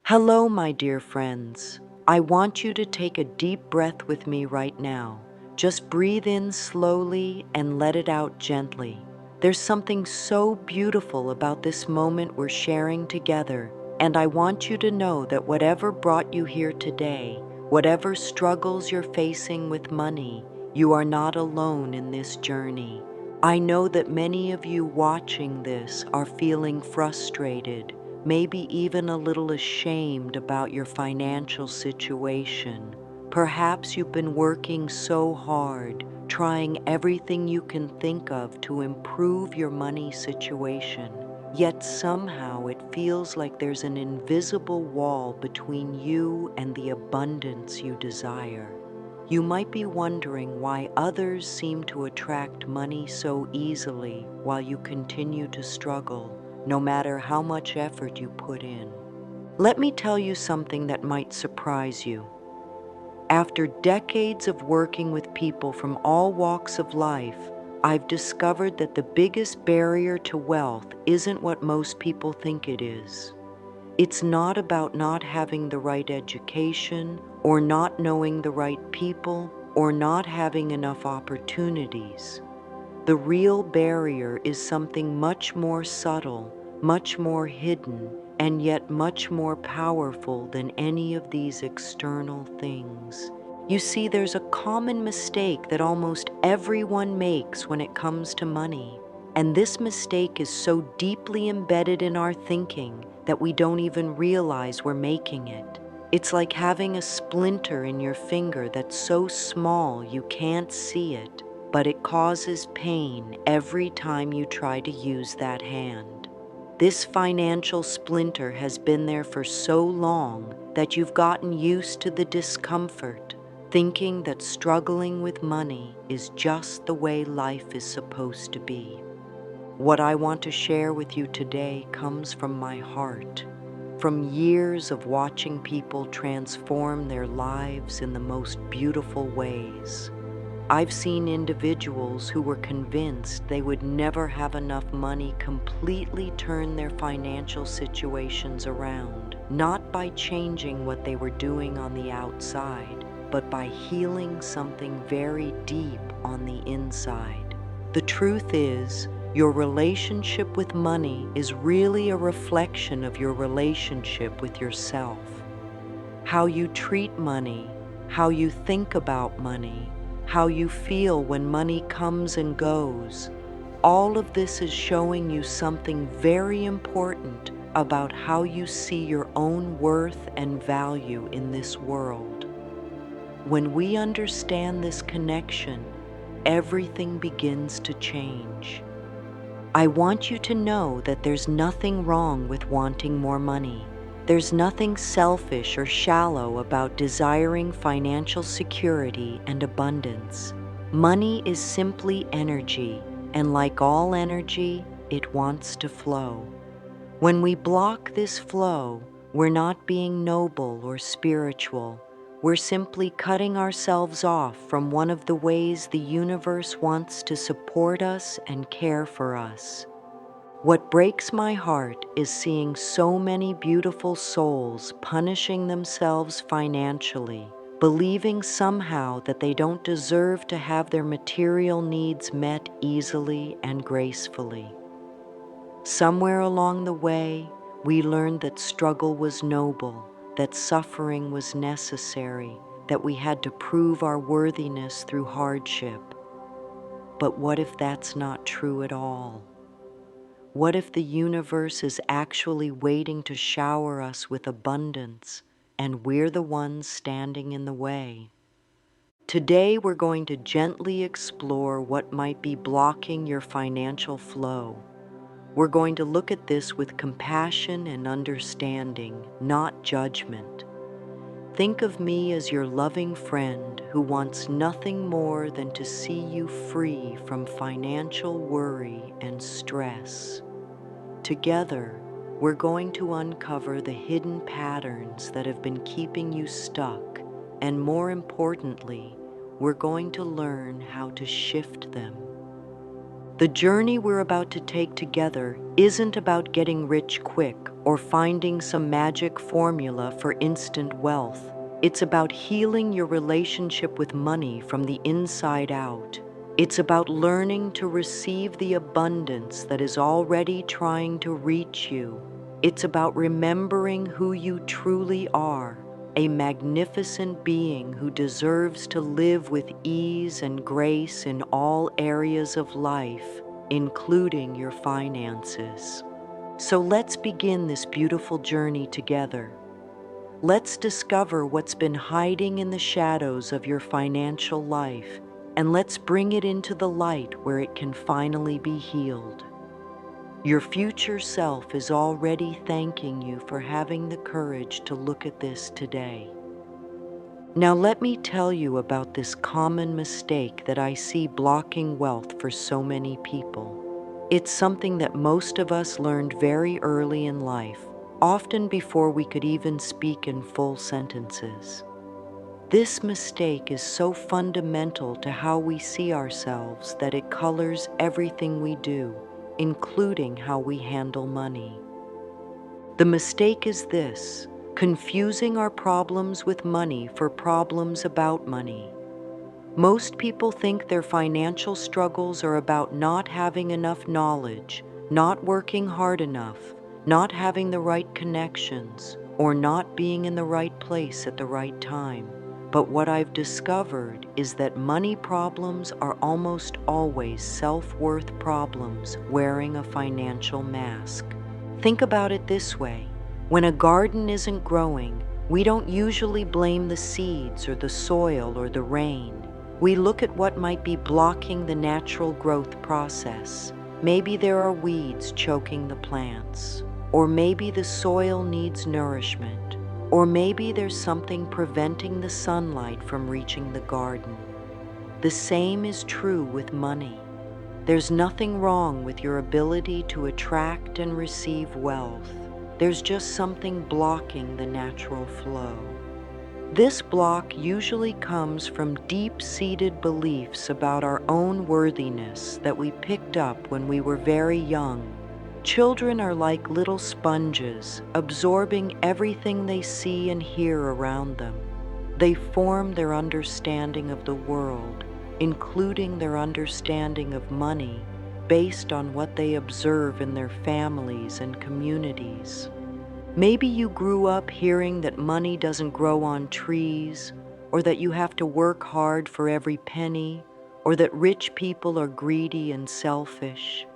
Hello, my dear friends. I want you to take a deep breath with me right now. Just breathe in slowly and let it out gently. There's something so beautiful about this moment we're sharing together, and I want you to know that whatever brought you here today, whatever struggles you're facing with money, you are not alone in this journey. I know that many of you watching this are feeling frustrated, maybe even a little ashamed about your financial situation. Perhaps you've been working so hard, trying everything you can think of to improve your money situation. Yet somehow it feels like there's an invisible wall between you and the abundance you desire. You might be wondering why others seem to attract money so easily while you continue to struggle, no matter how much effort you put in. Let me tell you something that might surprise you. After decades of working with people from all walks of life, I've discovered that the biggest barrier to wealth isn't what most people think it is. It's not about not having the right education, or not knowing the right people, or not having enough opportunities. The real barrier is something much more subtle, much more hidden, and yet much more powerful than any of these external things. You see, there's a common mistake that almost everyone makes when it comes to money. And this mistake is so deeply embedded in our thinking that we don't even realize we're making it. It's like having a splinter in your finger that's so small you can't see it, but it causes pain every time you try to use that hand. This financial splinter has been there for so long that you've gotten used to the discomfort, thinking that struggling with money is just the way life is supposed to be. What I want to share with you today comes from my heart, from years of watching people transform their lives in the most beautiful ways. I've seen individuals who were convinced they would never have enough money completely turn their financial situations around, not by changing what they were doing on the outside, but by healing something very deep on the inside. The truth is, your relationship with money is really a reflection of your relationship with yourself. How you treat money, how you think about money, how you feel when money comes and goes, all of this is showing you something very important about how you see your own worth and value in this world. When we understand this connection, everything begins to change. I want you to know that there's nothing wrong with wanting more money. There's nothing selfish or shallow about desiring financial security and abundance. Money is simply energy, and like all energy, it wants to flow. When we block this flow, we're not being noble or spiritual. We're simply cutting ourselves off from one of the ways the universe wants to support us and care for us. What breaks my heart is seeing so many beautiful souls punishing themselves financially, believing somehow that they don't deserve to have their material needs met easily and gracefully. Somewhere along the way, we learned that struggle was noble, that suffering was necessary, that we had to prove our worthiness through hardship. But what if that's not true at all? What if the universe is actually waiting to shower us with abundance, and we're the ones standing in the way? Today, we're going to gently explore what might be blocking your financial flow. We're going to look at this with compassion and understanding, not judgment. Think of me as your loving friend who wants nothing more than to see you free from financial worry and stress. Together, we're going to uncover the hidden patterns that have been keeping you stuck, and more importantly, we're going to learn how to shift them. The journey we're about to take together isn't about getting rich quick or finding some magic formula for instant wealth. It's about healing your relationship with money from the inside out. It's about learning to receive the abundance that is already trying to reach you. It's about remembering who you truly are, a magnificent being who deserves to live with ease and grace in all areas of life, including your finances. So let's begin this beautiful journey together. Let's discover what's been hiding in the shadows of your financial life, and let's bring it into the light where it can finally be healed. Your future self is already thanking you for having the courage to look at this today. Now let me tell you about this common mistake that I see blocking wealth for so many people. It's something that most of us learned very early in life, often before we could even speak in full sentences. This mistake is so fundamental to how we see ourselves that it colors everything we do, including how we handle money. The mistake is this: confusing our problems with money for problems about money. Most people think their financial struggles are about not having enough knowledge, not working hard enough, not having the right connections, or not being in the right place at the right time. But what I've discovered is that money problems are almost always self-worth problems wearing a financial mask. Think about it this way: when a garden isn't growing, we don't usually blame the seeds or the soil or the rain. We look at what might be blocking the natural growth process. Maybe there are weeds choking the plants, or maybe the soil needs nourishment, or maybe there's something preventing the sunlight from reaching the garden. The same is true with money. There's nothing wrong with your ability to attract and receive wealth. There's just something blocking the natural flow. This block usually comes from deep-seated beliefs about our own worthiness that we picked up when we were very young. Children are like little sponges, absorbing everything they see and hear around them. They form their understanding of the world, including their understanding of money, based on what they observe in their families and communities. Maybe you grew up hearing that money doesn't grow on trees, or that you have to work hard for every penny, or that rich people are greedy and selfish.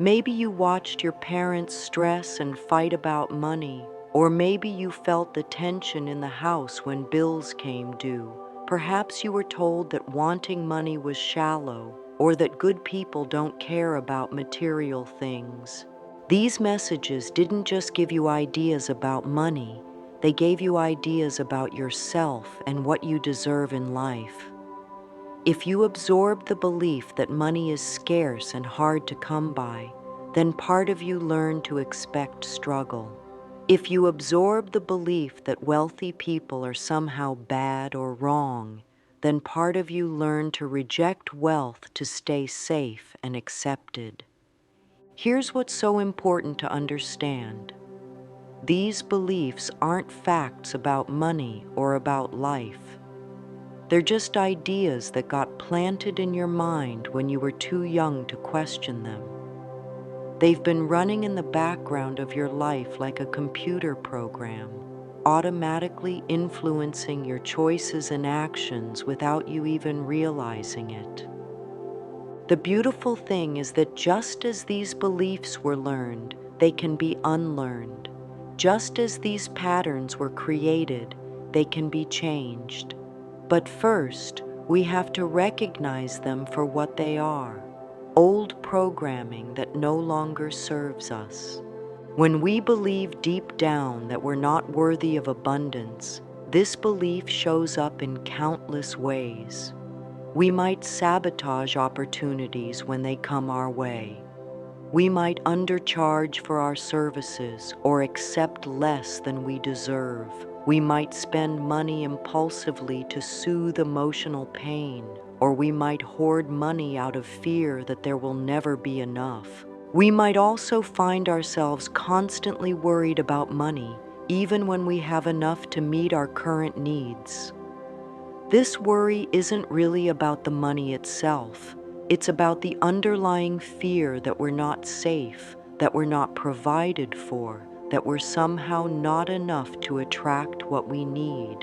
Maybe you watched your parents stress and fight about money, or maybe you felt the tension in the house when bills came due. Perhaps you were told that wanting money was shallow, or that good people don't care about material things. These messages didn't just give you ideas about money, they gave you ideas about yourself and what you deserve in life. If you absorb the belief that money is scarce and hard to come by, then part of you learned to expect struggle. If you absorb the belief that wealthy people are somehow bad or wrong, then part of you learned to reject wealth to stay safe and accepted. Here's what's so important to understand. These beliefs aren't facts about money or about life. They're just ideas that got planted in your mind when you were too young to question them. They've been running in the background of your life like a computer program, automatically influencing your choices and actions without you even realizing it. The beautiful thing is that just as these beliefs were learned, they can be unlearned. Just as these patterns were created, they can be changed. But first, we have to recognize them for what they are: old programming that no longer serves us. When we believe deep down that we're not worthy of abundance, this belief shows up in countless ways. We might sabotage opportunities when they come our way. We might undercharge for our services or accept less than we deserve. We might spend money impulsively to soothe emotional pain, or we might hoard money out of fear that there will never be enough. We might also find ourselves constantly worried about money, even when we have enough to meet our current needs. This worry isn't really about the money itself. It's about the underlying fear that we're not safe, that we're not provided for, that we're somehow not enough to attract what we need.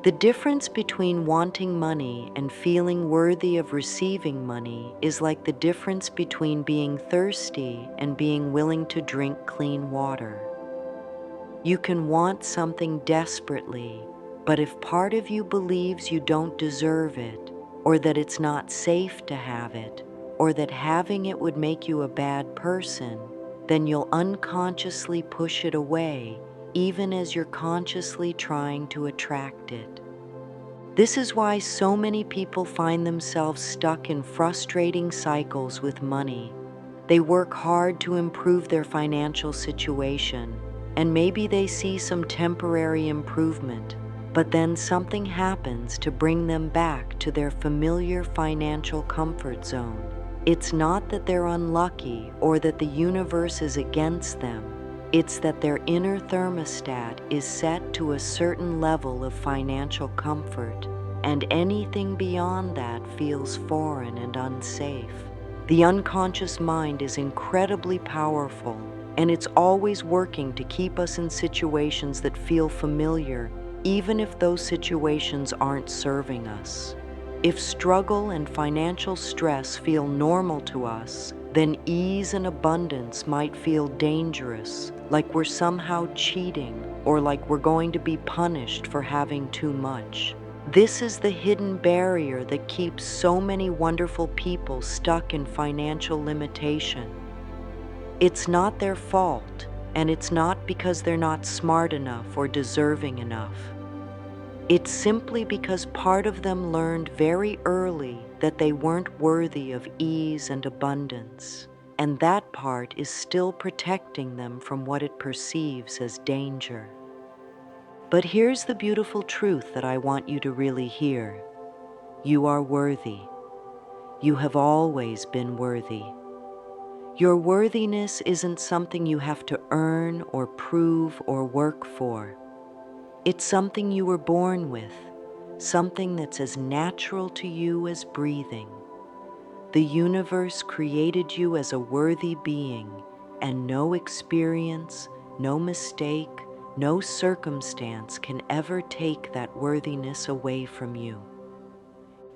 The difference between wanting money and feeling worthy of receiving money is like the difference between being thirsty and being willing to drink clean water. You can want something desperately, but if part of you believes you don't deserve it, or that it's not safe to have it, or that having it would make you a bad person, then you'll unconsciously push it away, even as you're consciously trying to attract it. This is why so many people find themselves stuck in frustrating cycles with money. They work hard to improve their financial situation, and maybe they see some temporary improvement, but then something happens to bring them back to their familiar financial comfort zone. It's not that they're unlucky or that the universe is against them. It's that their inner thermostat is set to a certain level of financial comfort, and anything beyond that feels foreign and unsafe. The unconscious mind is incredibly powerful, and it's always working to keep us in situations that feel familiar, even if those situations aren't serving us. If struggle and financial stress feel normal to us, then ease and abundance might feel dangerous, like we're somehow cheating or like we're going to be punished for having too much. This is the hidden barrier that keeps so many wonderful people stuck in financial limitation. It's not their fault, and it's not because they're not smart enough or deserving enough. It's simply because part of them learned very early that they weren't worthy of ease and abundance, and that part is still protecting them from what it perceives as danger. But here's the beautiful truth that I want you to really hear. You are worthy. You have always been worthy. Your worthiness isn't something you have to earn or prove or work for. It's something you were born with, something that's as natural to you as breathing. The universe created you as a worthy being, and no experience, no mistake, no circumstance can ever take that worthiness away from you.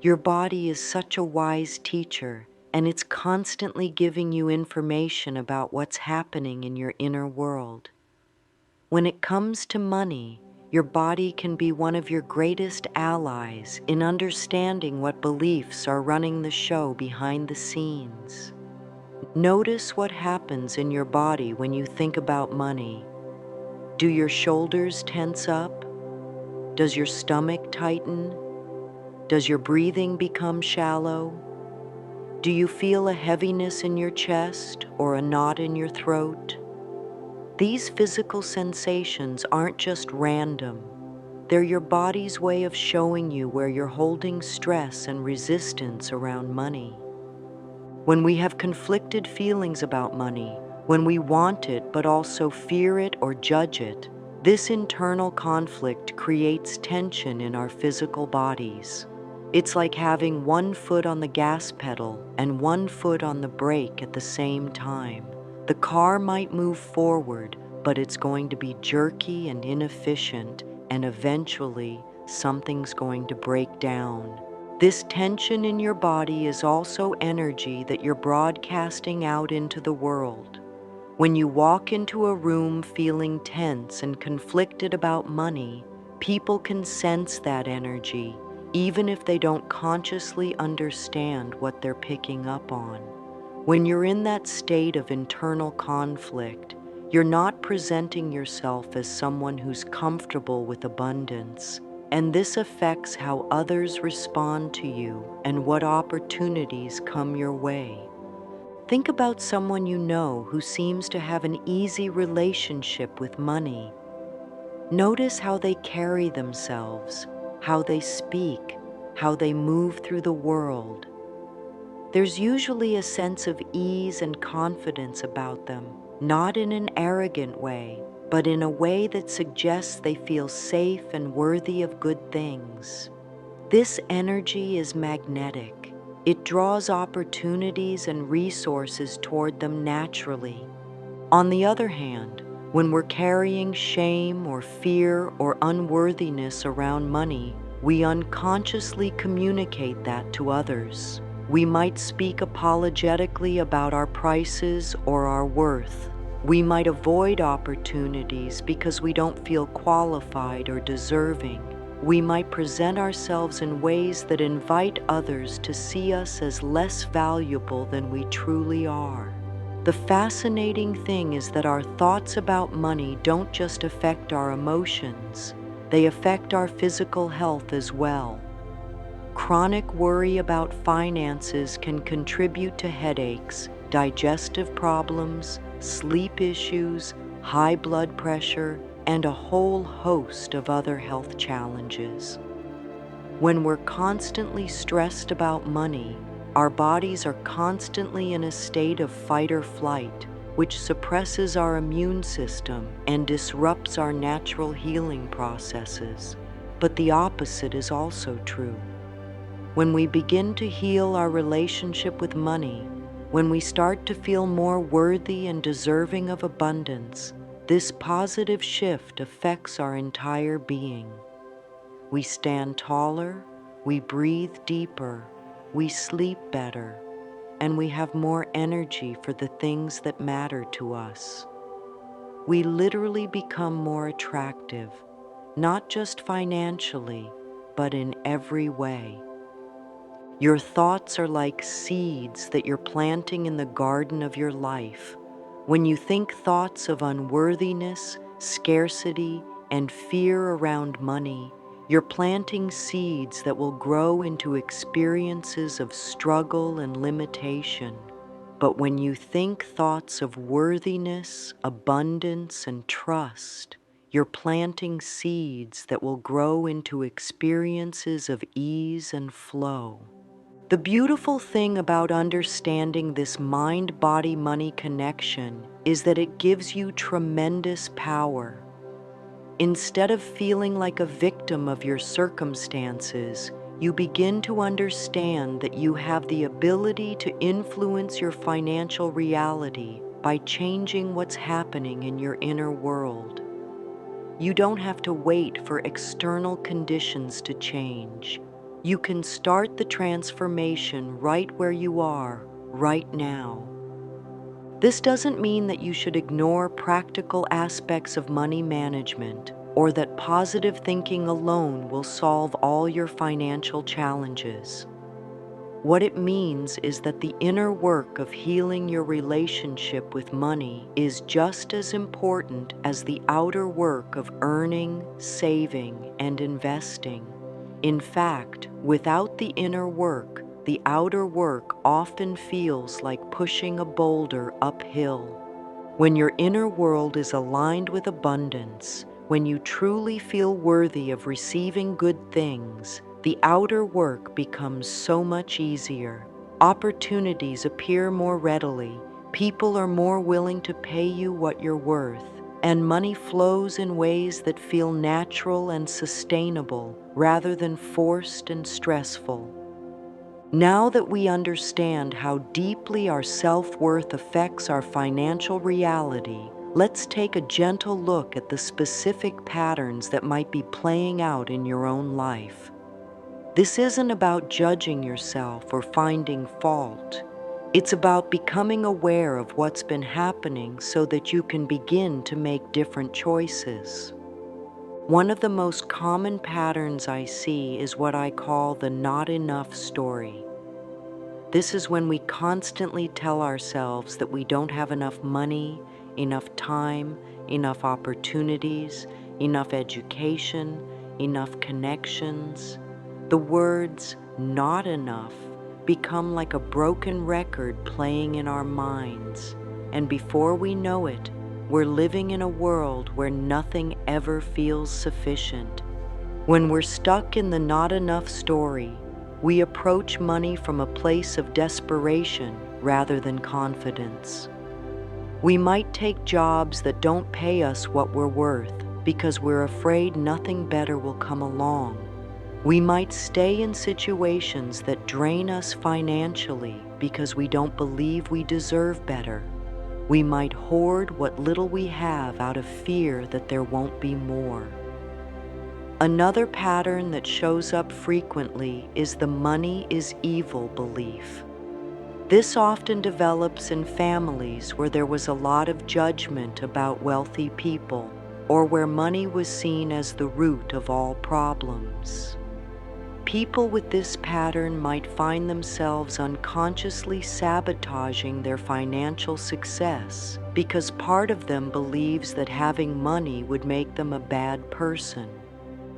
Your body is such a wise teacher, and it's constantly giving you information about what's happening in your inner world. When it comes to money, your body can be one of your greatest allies in understanding what beliefs are running the show behind the scenes. Notice what happens in your body when you think about money. Do your shoulders tense up? Does your stomach tighten? Does your breathing become shallow? Do you feel a heaviness in your chest or a knot in your throat? These physical sensations aren't just random. They're your body's way of showing you where you're holding stress and resistance around money. When we have conflicted feelings about money, when we want it but also fear it or judge it, this internal conflict creates tension in our physical bodies. It's like having one foot on the gas pedal and one foot on the brake at the same time. The car might move forward, but it's going to be jerky and inefficient, and eventually something's going to break down. This tension in your body is also energy that you're broadcasting out into the world. When you walk into a room feeling tense and conflicted about money, people can sense that energy, even if they don't consciously understand what they're picking up on. When you're in that state of internal conflict, you're not presenting yourself as someone who's comfortable with abundance, and this affects how others respond to you and what opportunities come your way. Think about someone you know who seems to have an easy relationship with money. Notice how they carry themselves, how they speak, how they move through the world. there's usually a sense of ease and confidence about them, not in an arrogant way, but in a way that suggests they feel safe and worthy of good things. This energy is magnetic. It draws opportunities and resources toward them naturally. On the other hand, when we're carrying shame or fear or unworthiness around money, we unconsciously communicate that to others. We might speak apologetically about our prices or our worth. We might avoid opportunities because we don't feel qualified or deserving. We might present ourselves in ways that invite others to see us as less valuable than we truly are. The fascinating thing is that our thoughts about money don't just affect our emotions, they affect our physical health as well. Chronic worry about finances can contribute to headaches, digestive problems, sleep issues, high blood pressure, and a whole host of other health challenges. When we're constantly stressed about money, our bodies are constantly in a state of fight or flight, which suppresses our immune system and disrupts our natural healing processes. But the opposite is also true. When we begin to heal our relationship with money, when we start to feel more worthy and deserving of abundance, this positive shift affects our entire being. We stand taller, we breathe deeper, we sleep better, and we have more energy for the things that matter to us. We literally become more attractive, not just financially, but in every way. Your thoughts are like seeds that you're planting in the garden of your life. When you think thoughts of unworthiness, scarcity, and fear around money, you're planting seeds that will grow into experiences of struggle and limitation. But when you think thoughts of worthiness, abundance, and trust, you're planting seeds that will grow into experiences of ease and flow. The beautiful thing about understanding this mind-body-money connection is that it gives you tremendous power. Instead of feeling like a victim of your circumstances, you begin to understand that you have the ability to influence your financial reality by changing what's happening in your inner world. You don't have to wait for external conditions to change. You can start the transformation right where you are, right now. This doesn't mean that you should ignore practical aspects of money management or that positive thinking alone will solve all your financial challenges. What it means is that the inner work of healing your relationship with money is just as important as the outer work of earning, saving, and investing. In fact, without the inner work, the outer work often feels like pushing a boulder uphill. When your inner world is aligned with abundance, when you truly feel worthy of receiving good things, the outer work becomes so much easier. Opportunities appear more readily, people are more willing to pay you what you're worth, and money flows in ways that feel natural and sustainable rather than forced and stressful. Now that we understand how deeply our self-worth affects our financial reality, let's take a gentle look at the specific patterns that might be playing out in your own life. This isn't about judging yourself or finding fault. It's about becoming aware of what's been happening so that you can begin to make different choices. One of the most common patterns I see is what I call the not enough story. This is when we constantly tell ourselves that we don't have enough money, enough time, enough opportunities, enough education, enough connections. The words "not enough" become like a broken record playing in our minds, and before we know it, we're living in a world where nothing ever feels sufficient. When we're stuck in the not enough story, We approach money from a place of desperation rather than confidence. We might take jobs that don't pay us what we're worth because we're afraid nothing better will come along. We might stay in situations that drain us financially because we don't believe we deserve better. We might hoard what little we have out of fear that there won't be more. Another pattern that shows up frequently is the money is evil belief. This often develops in families where there was a lot of judgment about wealthy people, or where money was seen as the root of all problems. People with this pattern might find themselves unconsciously sabotaging their financial success because part of them believes that having money would make them a bad person.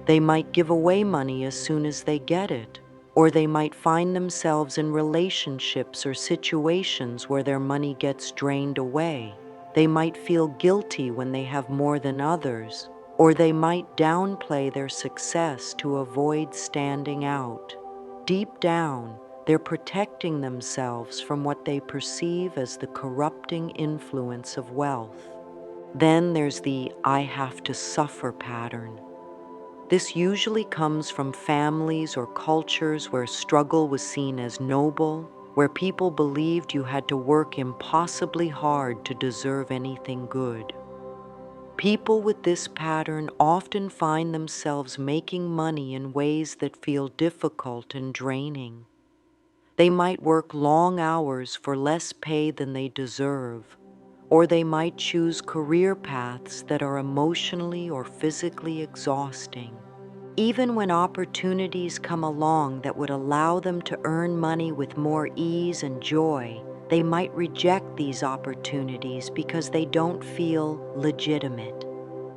They might give away money as soon as they get it, or they might find themselves in relationships or situations where their money gets drained away. They might feel guilty when they have more than others, or they might downplay their success to avoid standing out. Deep down, they're protecting themselves from what they perceive as the corrupting influence of wealth. Then there's the "I have to suffer" pattern. This usually comes from families or cultures where struggle was seen as noble, where people believed you had to work impossibly hard to deserve anything good. People with this pattern often find themselves making money in ways that feel difficult and draining. They might work long hours for less pay than they deserve, or they might choose career paths that are emotionally or physically exhausting. Even when opportunities come along that would allow them to earn money with more ease and joy, they might reject these opportunities because they don't feel legitimate.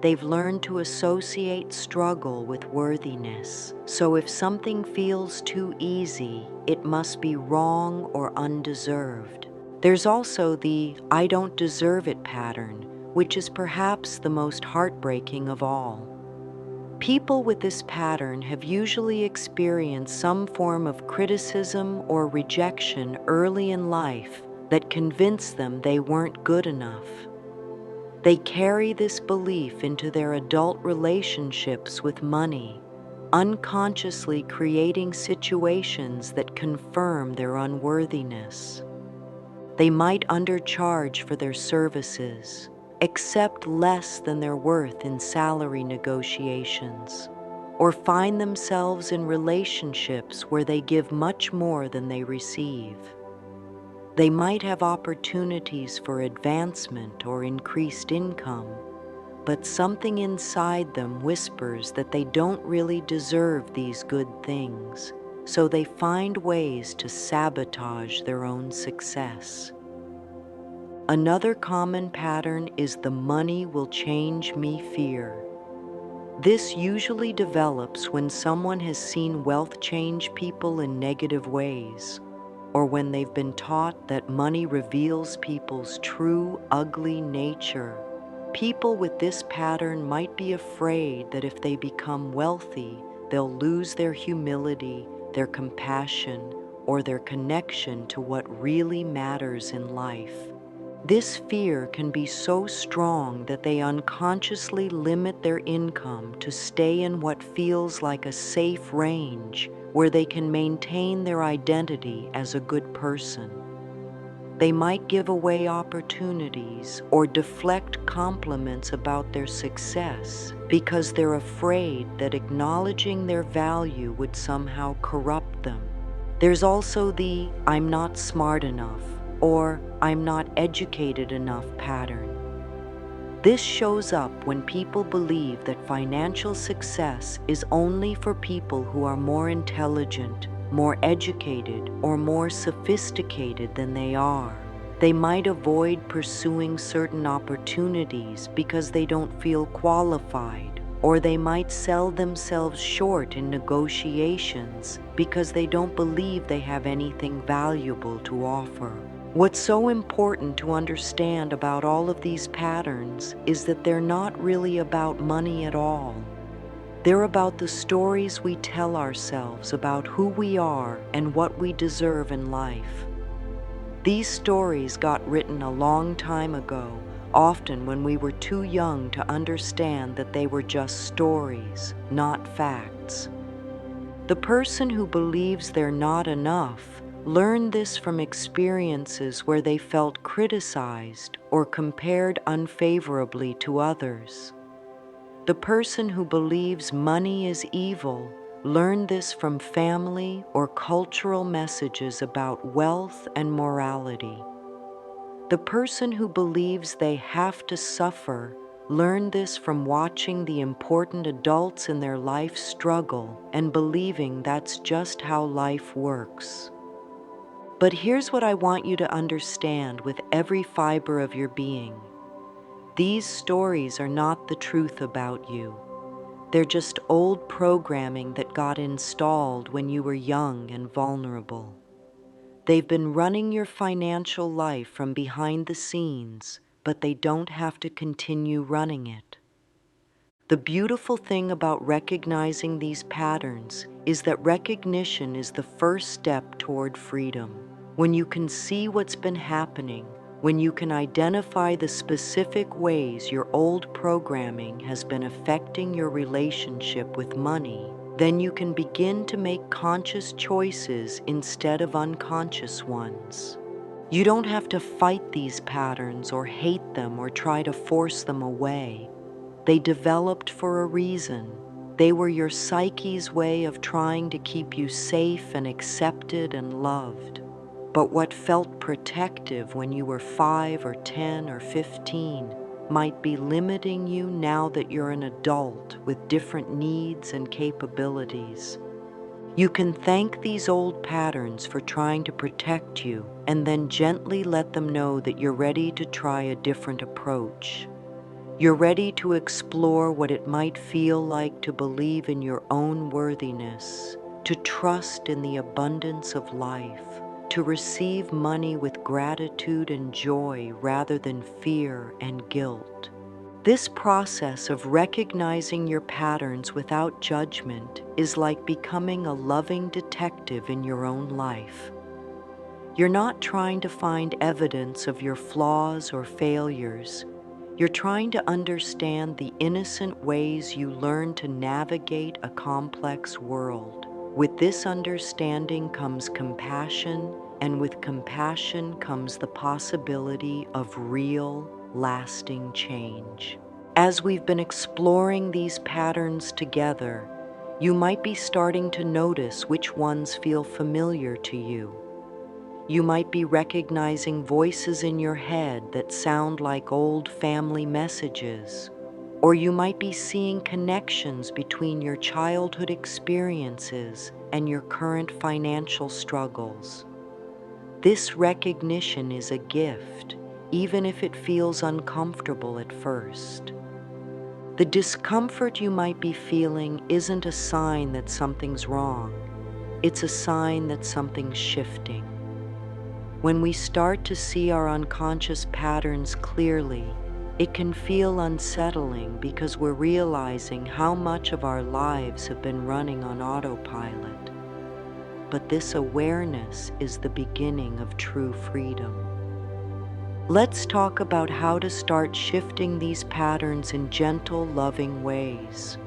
They've learned to associate struggle with worthiness. So if something feels too easy, it must be wrong or undeserved. There's also the "I don't deserve it" pattern, which is perhaps the most heartbreaking of all. People with this pattern have usually experienced some form of criticism or rejection early in life that convinced them they weren't good enough. They carry this belief into their adult relationships with money, unconsciously creating situations that confirm their unworthiness. They might undercharge for their services, accept less than their worth in salary negotiations, or find themselves in relationships where they give much more than they receive. They might have opportunities for advancement or increased income, but something inside them whispers that they don't really deserve these good things, so they find ways to sabotage their own success. Another common pattern is the "money will change me" fear. This usually develops when someone has seen wealth change people in negative ways, or when they've been taught that money reveals people's true, ugly nature. People with this pattern might be afraid that if they become wealthy, they'll lose their humility, their compassion, or their connection to what really matters in life. This fear can be so strong that they unconsciously limit their income to stay in what feels like a safe range where they can maintain their identity as a good person. They might give away opportunities or deflect compliments about their success because they're afraid that acknowledging their value would somehow corrupt them. There's also the "I'm not smart enough" or "I'm not educated enough" pattern. This shows up when people believe that financial success is only for people who are more intelligent, more educated, or more sophisticated than they are. They might avoid pursuing certain opportunities because they don't feel qualified, or they might sell themselves short in negotiations because they don't believe they have anything valuable to offer. What's so important to understand about all of these patterns is that they're not really about money at all. They're about the stories we tell ourselves about who we are and what we deserve in life. These stories got written a long time ago, often when we were too young to understand that they were just stories, not facts. The person who believes they're not enough learned this from experiences where they felt criticized or compared unfavorably to others. The person who believes money is evil learned this from family or cultural messages about wealth and morality. The person who believes they have to suffer learned this from watching the important adults in their life struggle and believing that's just how life works. But here's what I want you to understand with every fiber of your being. These stories are not the truth about you. They're just old programming that got installed when you were young and vulnerable. They've been running your financial life from behind the scenes, but they don't have to continue running it. The beautiful thing about recognizing these patterns is that recognition is the first step toward freedom. When you can see what's been happening, when you can identify the specific ways your old programming has been affecting your relationship with money, then you can begin to make conscious choices instead of unconscious ones. You don't have to fight these patterns or hate them or try to force them away. They developed for a reason. They were your psyche's way of trying to keep you safe and accepted and loved. But what felt protective when you were 5 or 10 or 15 might be limiting you now that you're an adult with different needs and capabilities. You can thank these old patterns for trying to protect you and then gently let them know that you're ready to try a different approach. You're ready to explore what it might feel like to believe in your own worthiness, to trust in the abundance of life, to receive money with gratitude and joy rather than fear and guilt. This process of recognizing your patterns without judgment is like becoming a loving detective in your own life. You're not trying to find evidence of your flaws or failures. You're trying to understand the innocent ways you learn to navigate a complex world. With this understanding comes compassion, and with compassion comes the possibility of real, lasting change. As we've been exploring these patterns together, you might be starting to notice which ones feel familiar to you. You might be recognizing voices in your head that sound like old family messages, or you might be seeing connections between your childhood experiences and your current financial struggles. This recognition is a gift, even if it feels uncomfortable at first. The discomfort you might be feeling isn't a sign that something's wrong. It's a sign that something's shifting. When we start to see our unconscious patterns clearly, it can feel unsettling because we're realizing how much of our lives have been running on autopilot. But this awareness is the beginning of true freedom. Let's talk about how to start shifting these patterns in gentle, loving ways.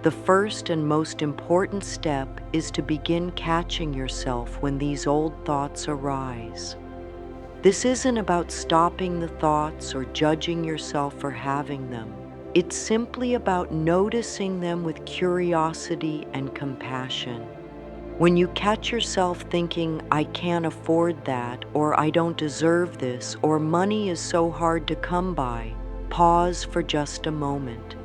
The first and most important step is to begin catching yourself when these old thoughts arise. This isn't about stopping the thoughts or judging yourself for having them. It's simply about noticing them with curiosity and compassion. When you catch yourself thinking, "I can't afford that," or "I don't deserve this," or "money is so hard to come by," pause for just a moment.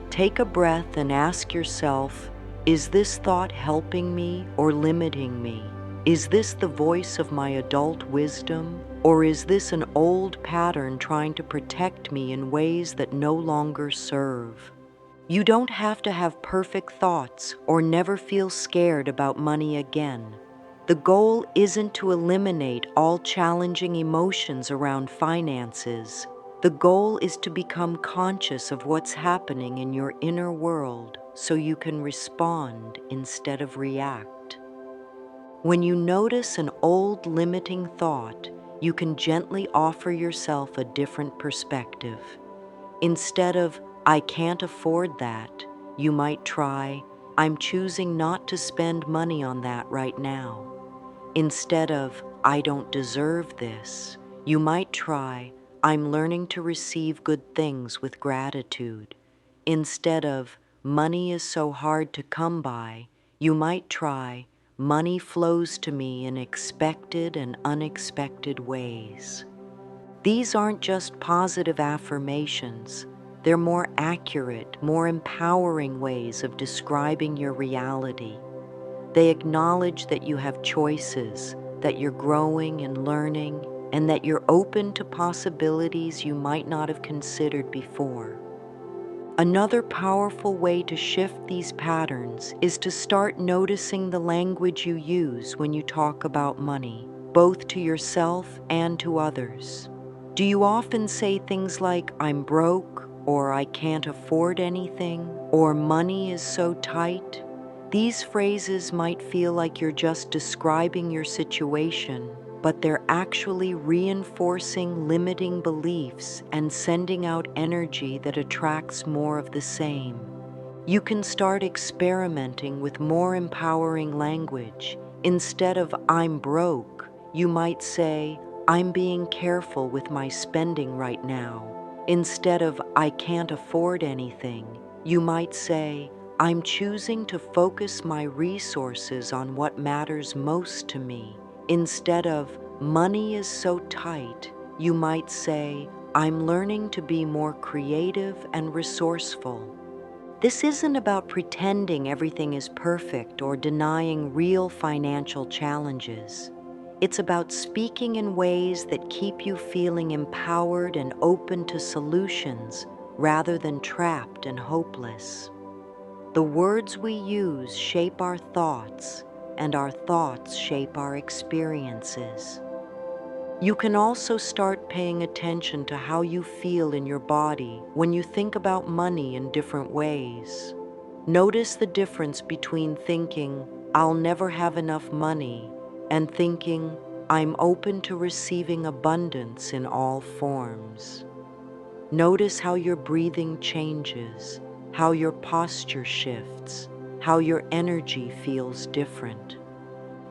Take a breath and ask yourself, is this thought helping me or limiting me? Is this the voice of my adult wisdom, or is this an old pattern trying to protect me in ways that no longer serve? You don't have to have perfect thoughts or never feel scared about money again. The goal isn't to eliminate all challenging emotions around finances. The goal is to become conscious of what's happening in your inner world. so you can respond instead of react. When you notice an old limiting thought, you can gently offer yourself a different perspective. Instead of, I can't afford that, you might try, I'm choosing not to spend money on that right now. Instead of, I don't deserve this, you might try, I'm learning to receive good things with gratitude. Instead of, money is so hard to come by, you might try, money flows to me in expected and unexpected ways. These aren't just positive affirmations, they're more accurate, more empowering ways of describing your reality. They acknowledge that you have choices, that you're growing and learning, and that you're open to possibilities you might not have considered before. Another powerful way to shift these patterns is to start noticing the language you use when you talk about money, both to yourself and to others. Do you often say things like, I'm broke, or I can't afford anything, or money is so tight? These phrases might feel like you're just describing your situation, but they're actually reinforcing limiting beliefs and sending out energy that attracts more of the same. You can start experimenting with more empowering language. Instead of I'm broke, you might say, I'm being careful with my spending right now. Instead of I can't afford anything, you might say, I'm choosing to focus my resources on what matters most to me. Instead of money is so tight, you might say, I'm learning to be more creative and resourceful. This isn't about pretending everything is perfect or denying real financial challenges. It's about speaking in ways that keep you feeling empowered and open to solutions rather than trapped and hopeless. The words we use shape our thoughts, and our thoughts shape our experiences. You can also start paying attention to how you feel in your body when you think about money in different ways. Notice the difference between thinking, I'll never have enough money, and thinking, I'm open to receiving abundance in all forms. Notice how your breathing changes, how your posture shifts, how your energy feels different.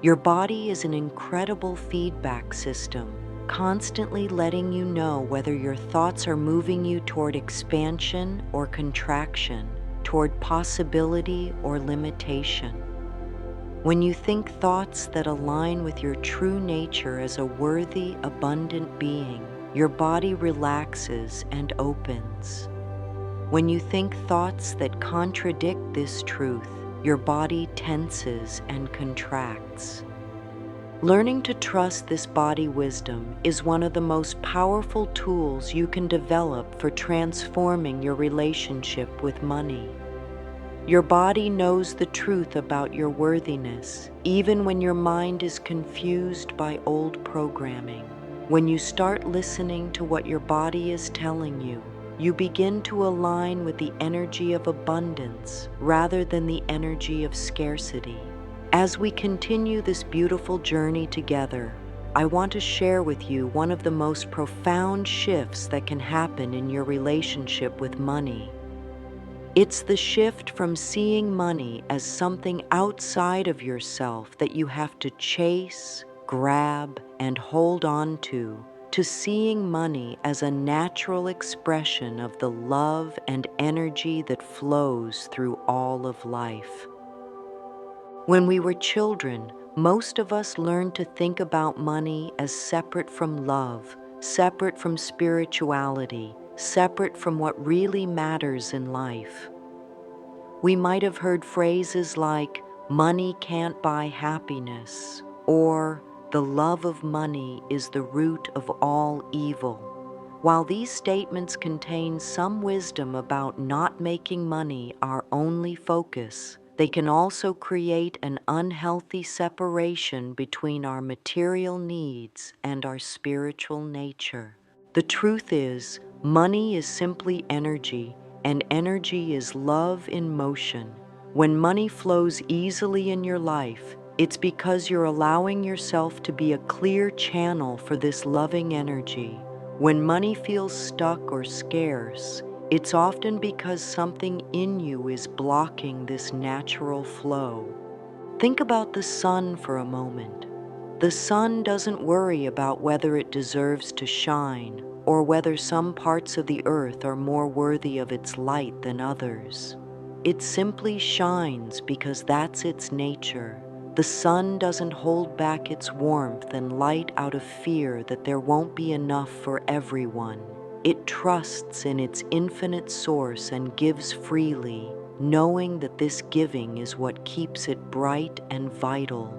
Your body is an incredible feedback system, constantly letting you know whether your thoughts are moving you toward expansion or contraction, toward possibility or limitation. When you think thoughts that align with your true nature as a worthy, abundant being, your body relaxes and opens. When you think thoughts that contradict this truth, your body tenses and contracts. Learning to trust this body wisdom is one of the most powerful tools you can develop for transforming your relationship with money. Your body knows the truth about your worthiness, even when your mind is confused by old programming. When you start listening to what your body is telling you, you begin to align with the energy of abundance rather than the energy of scarcity. As we continue this beautiful journey together, I want to share with you one of the most profound shifts that can happen in your relationship with money. It's the shift from seeing money as something outside of yourself that you have to chase, grab, and hold on to seeing money as a natural expression of the love and energy that flows through all of life. When we were children, most of us learned to think about money as separate from love, separate from spirituality, separate from what really matters in life. We might have heard phrases like, money can't buy happiness, or the love of money is the root of all evil. While these statements contain some wisdom about not making money our only focus, they can also create an unhealthy separation between our material needs and our spiritual nature. The truth is, money is simply energy, and energy is love in motion. When money flows easily in your life, it's because you're allowing yourself to be a clear channel for this loving energy. When money feels stuck or scarce, it's often because something in you is blocking this natural flow. Think about the sun for a moment. The sun doesn't worry about whether it deserves to shine or whether some parts of the earth are more worthy of its light than others. It simply shines because that's its nature. The sun doesn't hold back its warmth and light out of fear that there won't be enough for everyone. It trusts in its infinite source and gives freely, knowing that this giving is what keeps it bright and vital.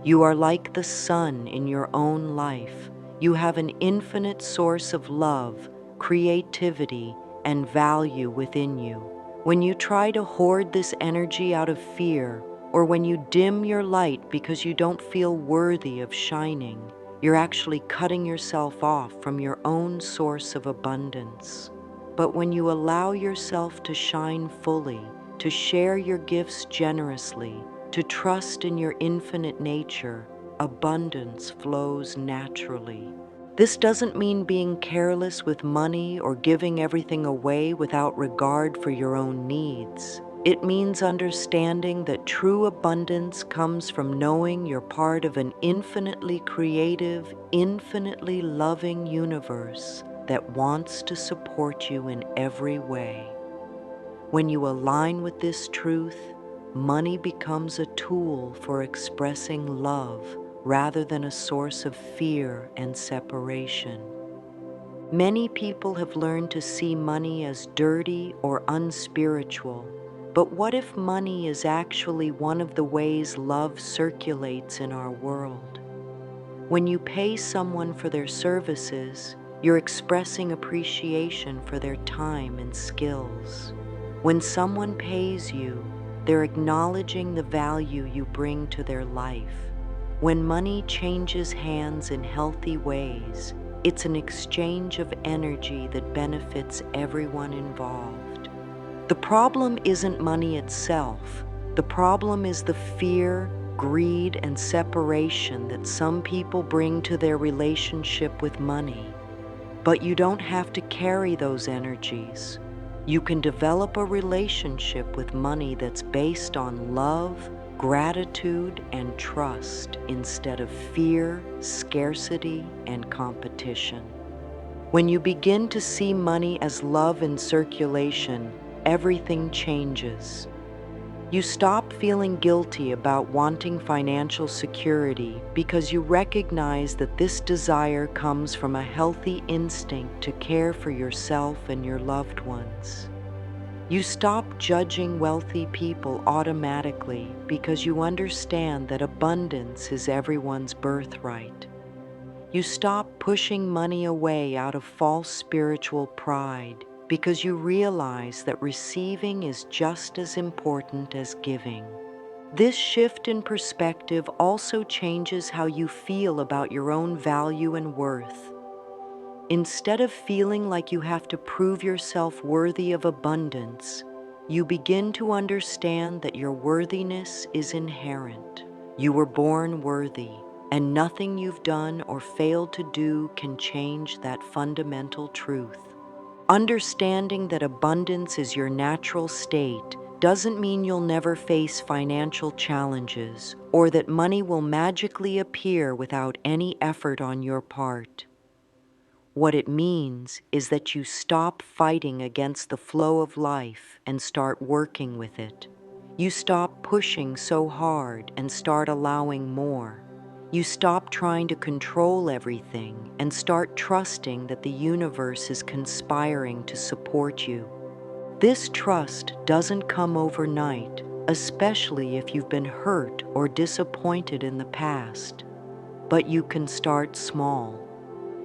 You are like the sun in your own life. You have an infinite source of love, creativity, and value within you. When you try to hoard this energy out of fear, or when you dim your light because you don't feel worthy of shining, you're actually cutting yourself off from your own source of abundance. But when you allow yourself to shine fully, to share your gifts generously, to trust in your infinite nature, abundance flows naturally. This doesn't mean being careless with money or giving everything away without regard for your own needs. It means understanding that true abundance comes from knowing you're part of an infinitely creative, infinitely loving universe that wants to support you in every way. When you align with this truth, money becomes a tool for expressing love rather than a source of fear and separation. Many people have learned to see money as dirty or unspiritual, but what if money is actually one of the ways love circulates in our world? When you pay someone for their services, you're expressing appreciation for their time and skills. When someone pays you, they're acknowledging the value you bring to their life. When money changes hands in healthy ways, it's an exchange of energy that benefits everyone involved. The problem isn't money itself. The problem is the fear, greed, and separation that some people bring to their relationship with money. But you don't have to carry those energies. You can develop a relationship with money that's based on love, gratitude, and trust instead of fear, scarcity, and competition. When you begin to see money as love in circulation, everything changes. You stop feeling guilty about wanting financial security because you recognize that this desire comes from a healthy instinct to care for yourself and your loved ones. You stop judging wealthy people automatically because you understand that abundance is everyone's birthright. You stop pushing money away out of false spiritual pride because you realize that receiving is just as important as giving. This shift in perspective also changes how you feel about your own value and worth. Instead of feeling like you have to prove yourself worthy of abundance, you begin to understand that your worthiness is inherent. You were born worthy, and nothing you've done or failed to do can change that fundamental truth. Understanding that abundance is your natural state doesn't mean you'll never face financial challenges or that money will magically appear without any effort on your part. What it means is that you stop fighting against the flow of life and start working with it. You stop pushing so hard and start allowing more. You stop trying to control everything and start trusting that the universe is conspiring to support you. This trust doesn't come overnight, especially if you've been hurt or disappointed in the past. But you can start small.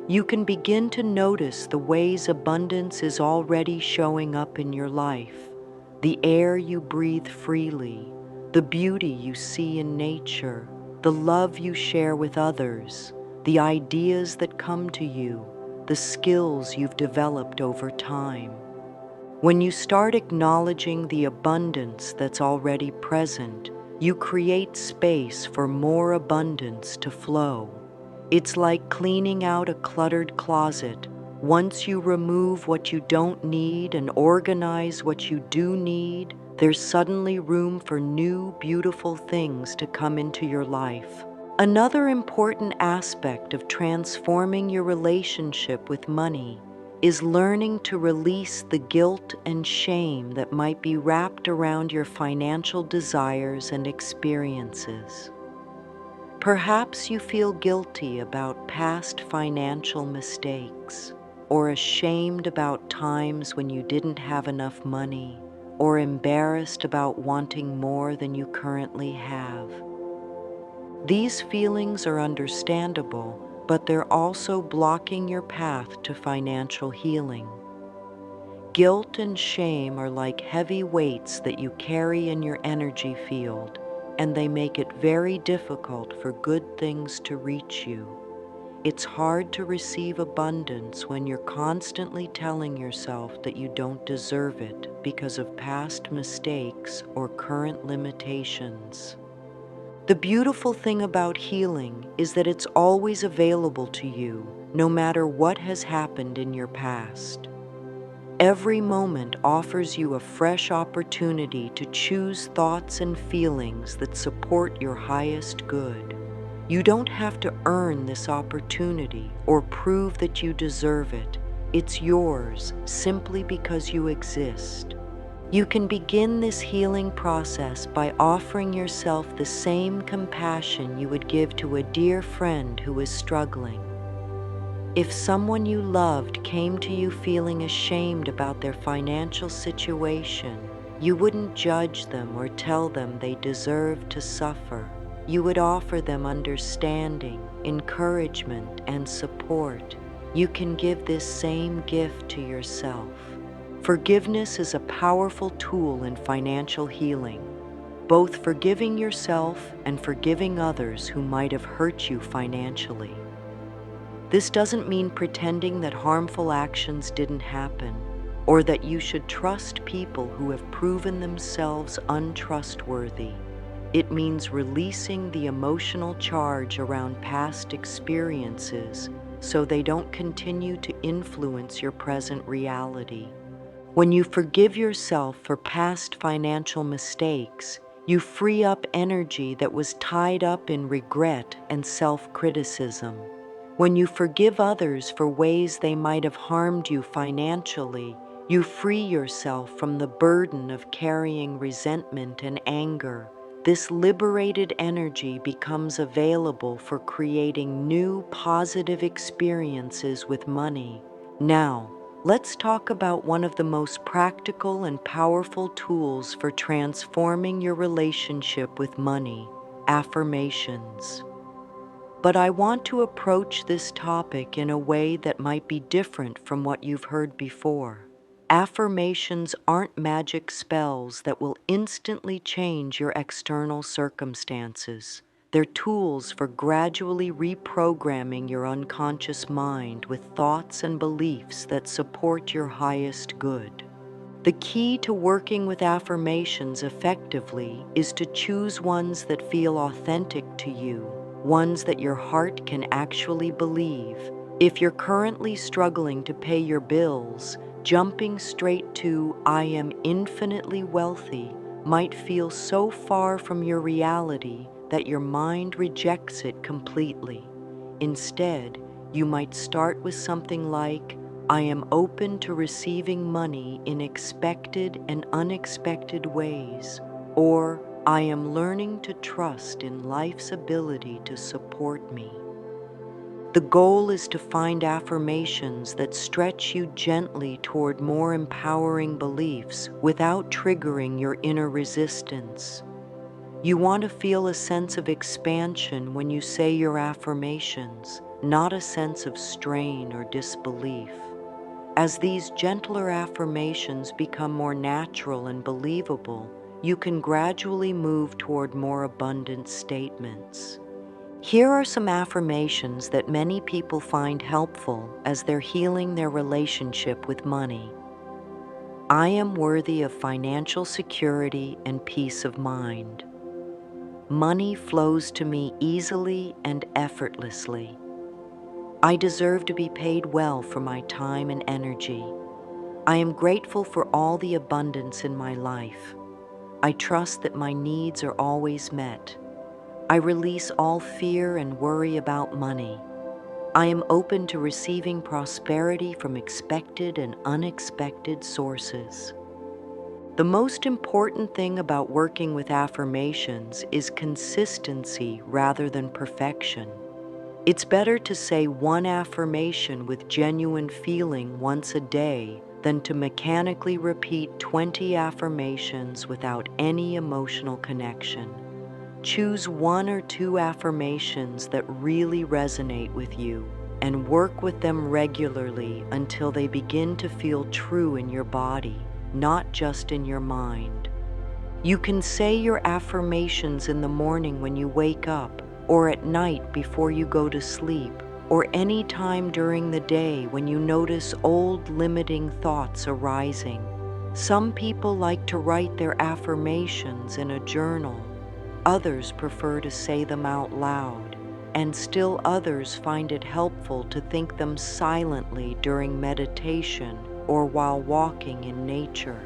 You can begin to notice the ways abundance is already showing up in your life. The air you breathe freely, the beauty you see in nature, the love you share with others, the ideas that come to you, the skills you've developed over time. When you start acknowledging the abundance that's already present, you create space for more abundance to flow. It's like cleaning out a cluttered closet. Once you remove what you don't need and organize what you do need, there's suddenly room for new, beautiful things to come into your life. Another important aspect of transforming your relationship with money is learning to release the guilt and shame that might be wrapped around your financial desires and experiences. Perhaps you feel guilty about past financial mistakes, or ashamed about times when you didn't have enough money, or embarrassed about wanting more than you currently have. These feelings are understandable, but they're also blocking your path to financial healing. Guilt and shame are like heavy weights that you carry in your energy field, and they make it very difficult for good things to reach you. It's hard to receive abundance when you're constantly telling yourself that you don't deserve it because of past mistakes or current limitations. The beautiful thing about healing is that it's always available to you, no matter what has happened in your past. Every moment offers you a fresh opportunity to choose thoughts and feelings that support your highest good. You don't have to earn this opportunity or prove that you deserve it. It's yours simply because you exist. You can begin this healing process by offering yourself the same compassion you would give to a dear friend who is struggling. If someone you loved came to you feeling ashamed about their financial situation, you wouldn't judge them or tell them they deserve to suffer. You would offer them understanding, encouragement, and support. You can give this same gift to yourself. Forgiveness is a powerful tool in financial healing, both forgiving yourself and forgiving others who might have hurt you financially. This doesn't mean pretending that harmful actions didn't happen, or that you should trust people who have proven themselves untrustworthy. It means releasing the emotional charge around past experiences so they don't continue to influence your present reality. When you forgive yourself for past financial mistakes, you free up energy that was tied up in regret and self-criticism. When you forgive others for ways they might have harmed you financially, you free yourself from the burden of carrying resentment and anger. This liberated energy becomes available for creating new positive experiences with money. Now, let's talk about one of the most practical and powerful tools for transforming your relationship with money: affirmations. But I want to approach this topic in a way that might be different from what you've heard before. Affirmations aren't magic spells that will instantly change your external circumstances. They're tools for gradually reprogramming your unconscious mind with thoughts and beliefs that support your highest good. The key to working with affirmations effectively is to choose ones that feel authentic to you, ones that your heart can actually believe. If you're currently struggling to pay your bills, jumping straight to "I am infinitely wealthy" might feel so far from your reality that your mind rejects it completely. Instead, you might start with something like, "I am open to receiving money in expected and unexpected ways," or "I am learning to trust in life's ability to support me." The goal is to find affirmations that stretch you gently toward more empowering beliefs without triggering your inner resistance. You want to feel a sense of expansion when you say your affirmations, not a sense of strain or disbelief. As these gentler affirmations become more natural and believable, you can gradually move toward more abundant statements. Here are some affirmations that many people find helpful as they're healing their relationship with money. I am worthy of financial security and peace of mind. Money flows to me easily and effortlessly. I deserve to be paid well for my time and energy. I am grateful for all the abundance in my life. I trust that my needs are always met. I release all fear and worry about money. I am open to receiving prosperity from expected and unexpected sources. The most important thing about working with affirmations is consistency rather than perfection. It's better to say one affirmation with genuine feeling once a day than to mechanically repeat 20 affirmations without any emotional connection. Choose one or two affirmations that really resonate with you and work with them regularly until they begin to feel true in your body, not just in your mind. You can say your affirmations in the morning when you wake up, or at night before you go to sleep, or any time during the day when you notice old limiting thoughts arising. Some people like to write their affirmations in a journal. Others prefer to say them out loud, and still others find it helpful to think them silently during meditation or while walking in nature.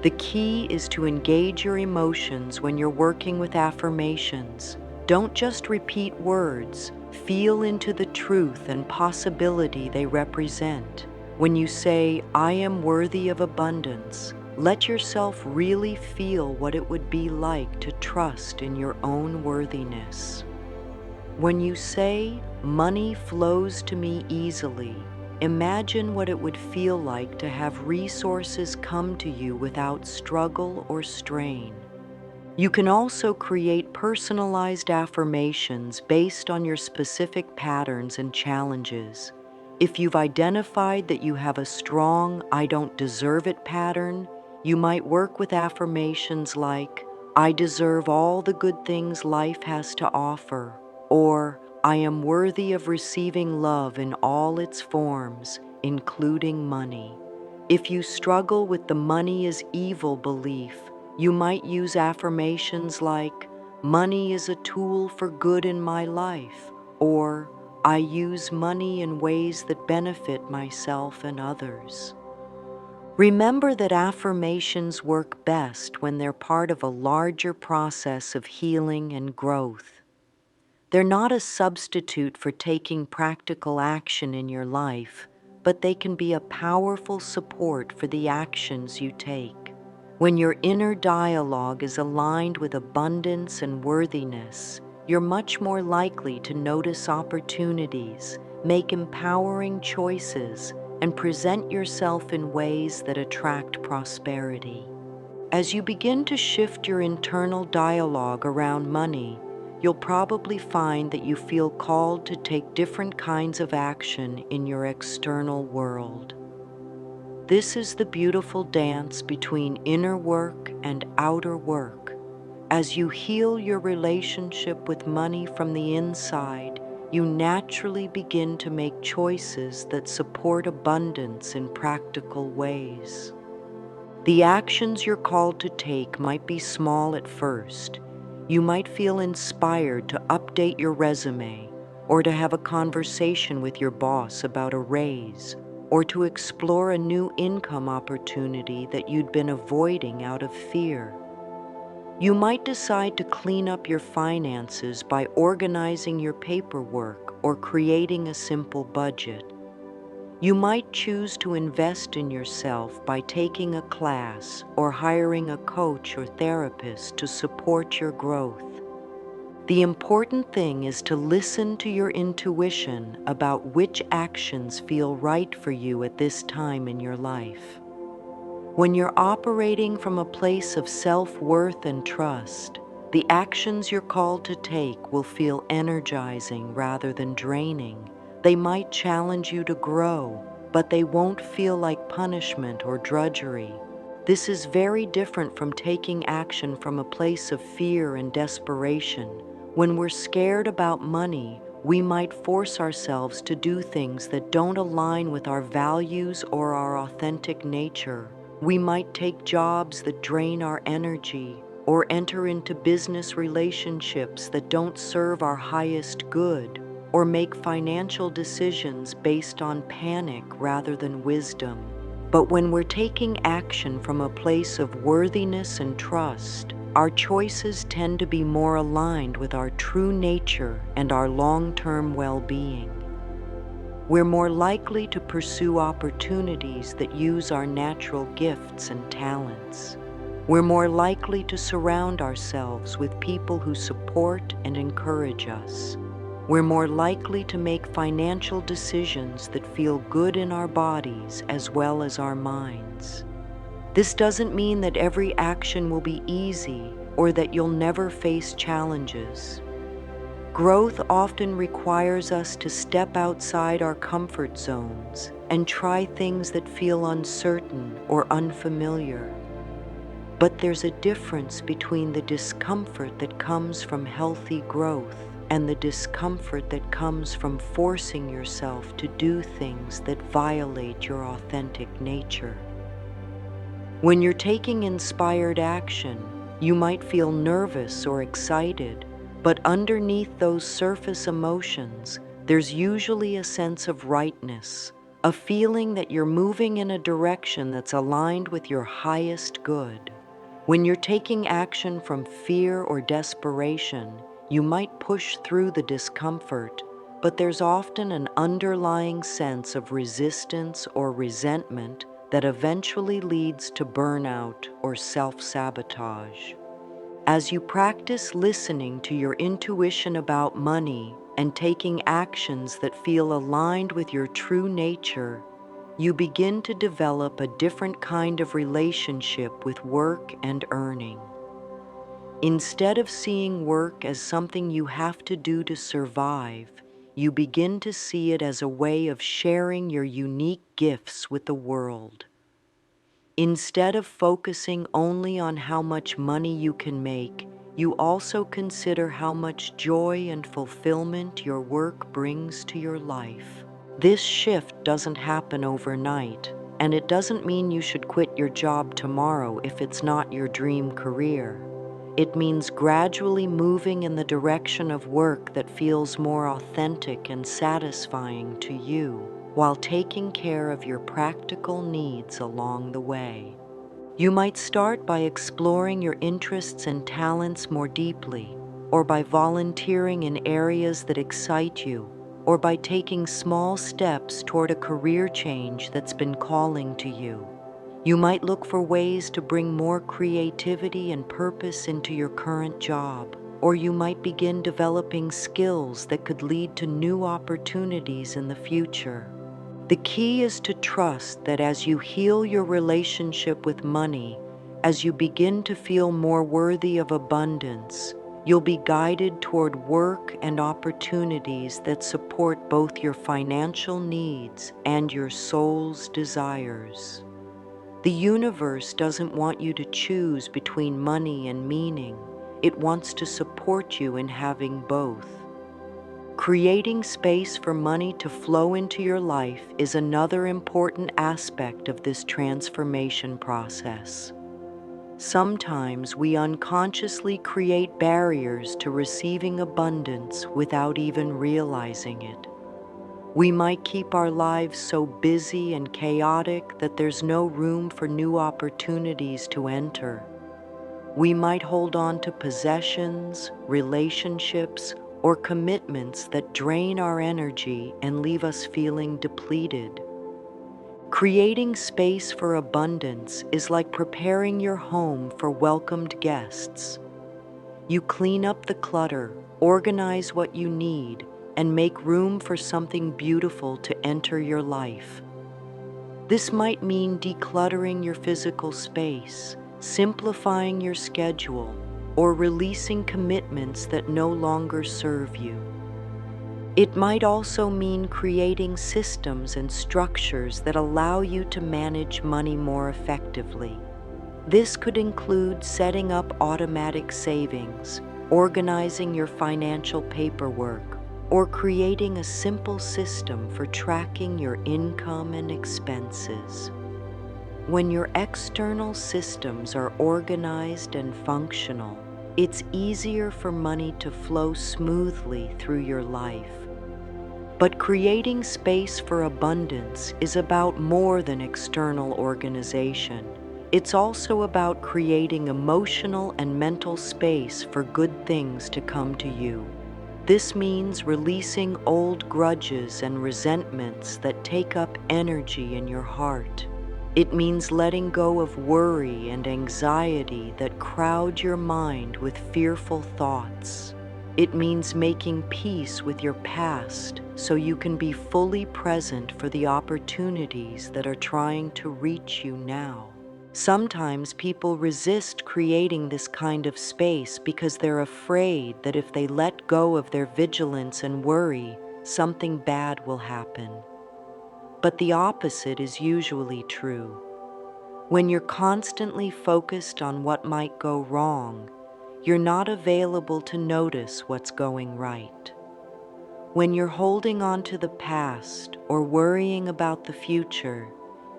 The key is to engage your emotions when you're working with affirmations. Don't just repeat words, feel into the truth and possibility they represent. When you say, I am worthy of abundance, let yourself really feel what it would be like to trust in your own worthiness. When you say, money flows to me easily, imagine what it would feel like to have resources come to you without struggle or strain. You can also create personalized affirmations based on your specific patterns and challenges. If you've identified that you have a strong I don't deserve it pattern, you might work with affirmations like, I deserve all the good things life has to offer, or I am worthy of receiving love in all its forms, including money. If you struggle with the money is evil belief, you might use affirmations like, money is a tool for good in my life, or I use money in ways that benefit myself and others. Remember that affirmations work best when they're part of a larger process of healing and growth. They're not a substitute for taking practical action in your life, but they can be a powerful support for the actions you take. When your inner dialogue is aligned with abundance and worthiness, you're much more likely to notice opportunities, make empowering choices, and present yourself in ways that attract prosperity. As you begin to shift your internal dialogue around money, you'll probably find that you feel called to take different kinds of action in your external world. This is the beautiful dance between inner work and outer work. As you heal your relationship with money from the inside, you naturally begin to make choices that support abundance in practical ways. The actions you're called to take might be small at first. You might feel inspired to update your resume, or to have a conversation with your boss about a raise, or to explore a new income opportunity that you'd been avoiding out of fear. You might decide to clean up your finances by organizing your paperwork or creating a simple budget. You might choose to invest in yourself by taking a class or hiring a coach or therapist to support your growth. The important thing is to listen to your intuition about which actions feel right for you at this time in your life. When you're operating from a place of self-worth and trust, the actions you're called to take will feel energizing rather than draining. They might challenge you to grow, but they won't feel like punishment or drudgery. This is very different from taking action from a place of fear and desperation. When we're scared about money, we might force ourselves to do things that don't align with our values or our authentic nature. We might take jobs that drain our energy or enter into business relationships that don't serve our highest good, or make financial decisions based on panic rather than wisdom. But when we're taking action from a place of worthiness and trust, our choices tend to be more aligned with our true nature and our long-term well-being. We're more likely to pursue opportunities that use our natural gifts and talents. We're more likely to surround ourselves with people who support and encourage us. We're more likely to make financial decisions that feel good in our bodies as well as our minds. This doesn't mean that every action will be easy or that you'll never face challenges. Growth often requires us to step outside our comfort zones and try things that feel uncertain or unfamiliar. But there's a difference between the discomfort that comes from healthy growth and the discomfort that comes from forcing yourself to do things that violate your authentic nature. When you're taking inspired action, you might feel nervous or excited, but underneath those surface emotions, there's usually a sense of rightness, a feeling that you're moving in a direction that's aligned with your highest good. When you're taking action from fear or desperation, you might push through the discomfort, but there's often an underlying sense of resistance or resentment that eventually leads to burnout or self-sabotage. As you practice listening to your intuition about money and taking actions that feel aligned with your true nature, you begin to develop a different kind of relationship with work and earning. Instead of seeing work as something you have to do to survive, you begin to see it as a way of sharing your unique gifts with the world. Instead of focusing only on how much money you can make, you also consider how much joy and fulfillment your work brings to your life. This shift doesn't happen overnight, and it doesn't mean you should quit your job tomorrow if it's not your dream career. It means gradually moving in the direction of work that feels more authentic and satisfying to you, while taking care of your practical needs along the way. You might start by exploring your interests and talents more deeply, or by volunteering in areas that excite you, or by taking small steps toward a career change that's been calling to you. You might look for ways to bring more creativity and purpose into your current job, or you might begin developing skills that could lead to new opportunities in the future. The key is to trust that as you heal your relationship with money, as you begin to feel more worthy of abundance, you'll be guided toward work and opportunities that support both your financial needs and your soul's desires. The universe doesn't want you to choose between money and meaning. It wants to support you in having both. Creating space for money to flow into your life is another important aspect of this transformation process. Sometimes we unconsciously create barriers to receiving abundance without even realizing it. We might keep our lives so busy and chaotic that there's no room for new opportunities to enter. We might hold on to possessions, relationships, or commitments that drain our energy and leave us feeling depleted. Creating space for abundance is like preparing your home for welcomed guests. You clean up the clutter, organize what you need, and make room for something beautiful to enter your life. This might mean decluttering your physical space, simplifying your schedule, or releasing commitments that no longer serve you. It might also mean creating systems and structures that allow you to manage money more effectively. This could include setting up automatic savings, organizing your financial paperwork, or creating a simple system for tracking your income and expenses. When your external systems are organized and functional, it's easier for money to flow smoothly through your life. But creating space for abundance is about more than external organization. It's also about creating emotional and mental space for good things to come to you. This means releasing old grudges and resentments that take up energy in your heart. It means letting go of worry and anxiety that crowd your mind with fearful thoughts. It means making peace with your past so you can be fully present for the opportunities that are trying to reach you now. Sometimes people resist creating this kind of space because they're afraid that if they let go of their vigilance and worry, something bad will happen. But the opposite is usually true. When you're constantly focused on what might go wrong, you're not available to notice what's going right. When you're holding on to the past or worrying about the future,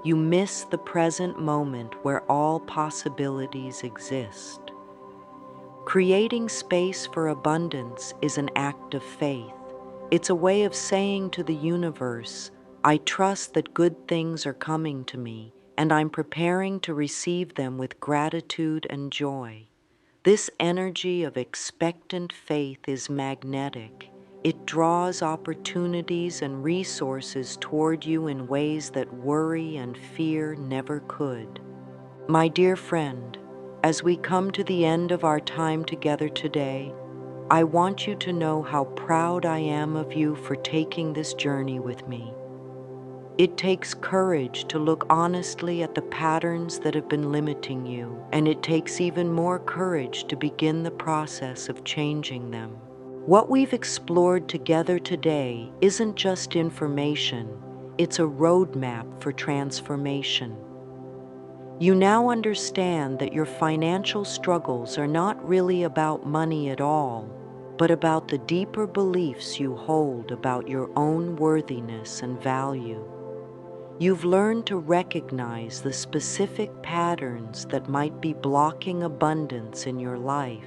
you miss the present moment where all possibilities exist. Creating space for abundance is an act of faith. It's a way of saying to the universe, I trust that good things are coming to me, and I'm preparing to receive them with gratitude and joy. This energy of expectant faith is magnetic. It draws opportunities and resources toward you in ways that worry and fear never could. My dear friend, as we come to the end of our time together today, I want you to know how proud I am of you for taking this journey with me. It takes courage to look honestly at the patterns that have been limiting you, and it takes even more courage to begin the process of changing them. What we've explored together today isn't just information, it's a roadmap for transformation. You now understand that your financial struggles are not really about money at all, but about the deeper beliefs you hold about your own worthiness and value. You've learned to recognize the specific patterns that might be blocking abundance in your life,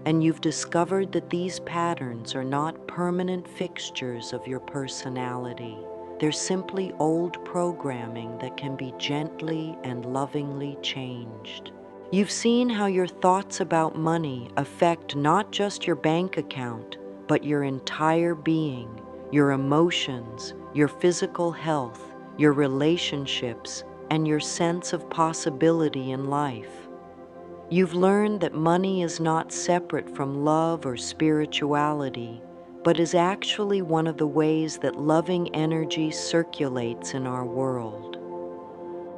and you've discovered that these patterns are not permanent fixtures of your personality. They're simply old programming that can be gently and lovingly changed. You've seen how your thoughts about money affect not just your bank account, but your entire being, your emotions, your physical health, your relationships, and your sense of possibility in life. You've learned that money is not separate from love or spirituality, but is actually one of the ways that loving energy circulates in our world.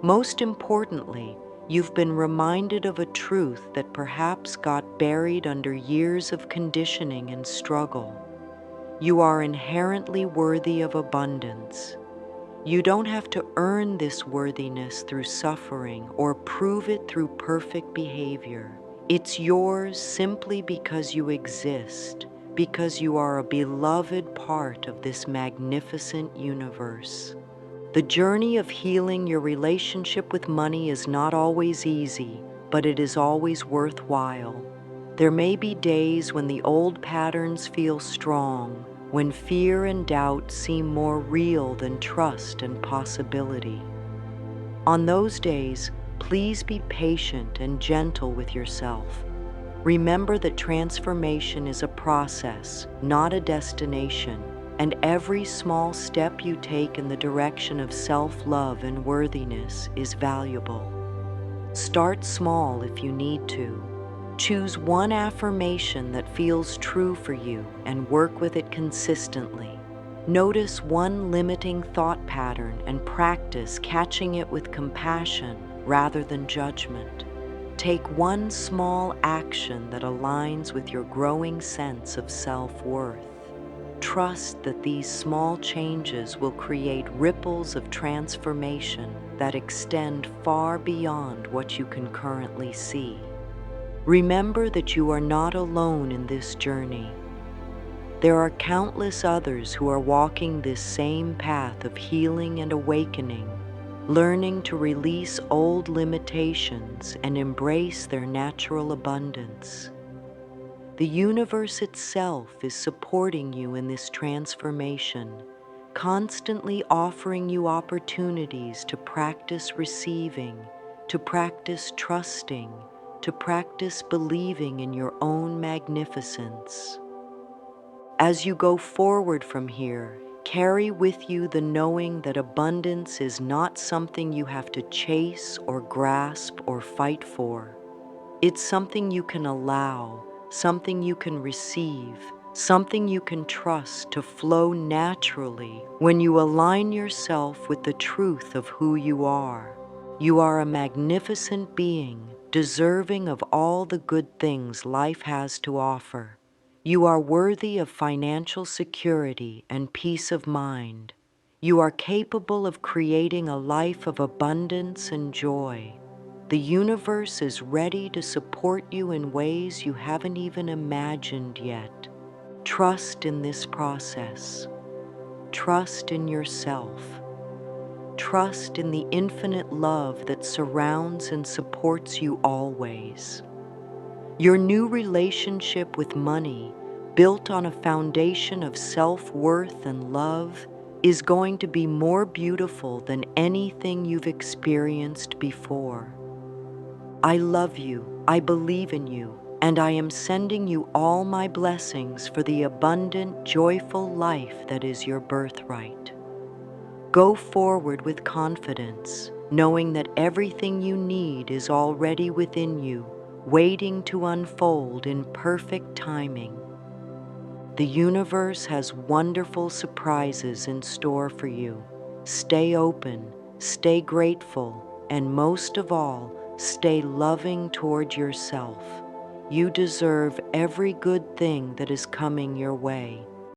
Most importantly, you've been reminded of a truth that perhaps got buried under years of conditioning and struggle. You are inherently worthy of abundance. You don't have to earn this worthiness through suffering or prove it through perfect behavior. It's yours simply because you exist, because you are a beloved part of this magnificent universe. The journey of healing your relationship with money is not always easy, but it is always worthwhile. There may be days when the old patterns feel strong, when fear and doubt seem more real than trust and possibility. On those days, please be patient and gentle with yourself. Remember that transformation is a process, not a destination, and every small step you take in the direction of self-love and worthiness is valuable. Start small if you need to. Choose one affirmation that feels true for you and work with it consistently. Notice one limiting thought pattern and practice catching it with compassion rather than judgment. Take one small action that aligns with your growing sense of self-worth. Trust that these small changes will create ripples of transformation that extend far beyond what you can currently see. Remember that you are not alone in this journey. There are countless others who are walking this same path of healing and awakening, learning to release old limitations and embrace their natural abundance. The universe itself is supporting you in this transformation, constantly offering you opportunities to practice receiving, to practice trusting, to practice believing in your own magnificence. As you go forward from here, carry with you the knowing that abundance is not something you have to chase or grasp or fight for. It's something you can allow, something you can receive, something you can trust to flow naturally when you align yourself with the truth of who you are. You are a magnificent being, deserving of all the good things life has to offer. You are worthy of financial security and peace of mind. You are capable of creating a life of abundance and joy. The universe is ready to support you in ways you haven't even imagined yet. Trust in this process. Trust in yourself. Trust in the infinite love that surrounds and supports you always. Your new relationship with money, built on a foundation of self-worth and love, is going to be more beautiful than anything you've experienced before. I love you, I believe in you, and I am sending you all my blessings for the abundant, joyful life that is your birthright. Go forward with confidence, knowing that everything you need is already within you, waiting to unfold in perfect timing. The universe has wonderful surprises in store for you. Stay open, stay grateful, and most of all, stay loving toward yourself. You deserve every good thing that is coming your way.